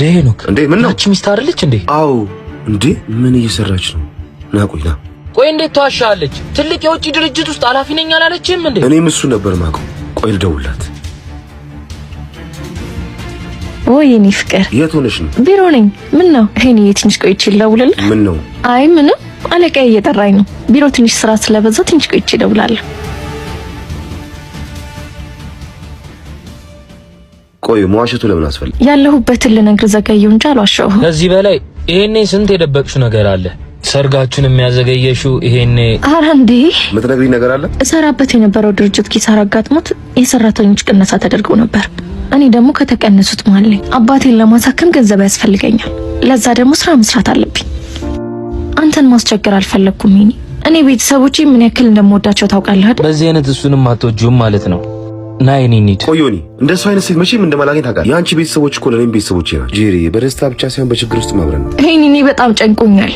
እንዴ ሄኖክ እንዴ ምን ነው? አንቺ ሚስት አይደለች እንዴ? አዎ። እንዴ ምን እየሰራች ነው? ና ቆይ ና። ቆይ እንዴት ተዋሻለች? ትልቅ የውጭ ድርጅት ውስጥ ኃላፊ ነኝ አላለችም እንዴ? እኔም እሱ ነበር ማቀው። ቆይ ልደውልላት። ወይ የኔ ፍቅር የት ሆነሽ ነው? ቢሮ ነኝ። ምን ነው? እኔ ትንሽ ቆይቼ ልደውልልህ። ምን ነው? አይ ምንም፣ አለቃዬ እየጠራኝ ነው። ቢሮ ትንሽ ስራ ስለበዛ ትንሽ ቆይቼ እደውላለሁ። ቆይ መዋሸቱ ለምን አስፈልግ? ያለሁበትን ልነግር ዘገየው እንጂ አልዋሸሁም። ከዚህ በላይ ይሄኔ ስንት የደበቅሽው ነገር አለ? ሰርጋችሁን የሚያዘገየሽው ይሄኔ። ኧረ እንዴ የምትነግሪኝ ነገር አለ? እሰራበት የነበረው ድርጅት ኪሳራ አጋጥሞት የሰራተኞች ቅነሳ ተደርገው ነበር። እኔ ደግሞ ከተቀነሱት መሃል ነኝ። አባቴን ለማሳከም ገንዘብ ያስፈልገኛል። ለዛ ደግሞ ስራ መስራት አለብኝ። አንተን ማስቸገር አልፈለኩም። እኔ ቤተሰቦቼ ምን ያክል እንደምወዳቸው ታውቃለህ አይደል? በዚህ አይነት እሱንም አትወጂውም ማለት ነው። ናይ ኒኒት ቆዮኒ እንደሱ አይነት ሴት መቼም እንደማላገኝ ታውቃለህ። የአንቺ ቤተሰቦች እኮ ለኔም ቤተሰቦቼ ናቸው። ጄሪ በደስታ ብቻ ሳይሆን በችግር ውስጥ ማብረን ነው። እኔ በጣም ጨንቆኛል።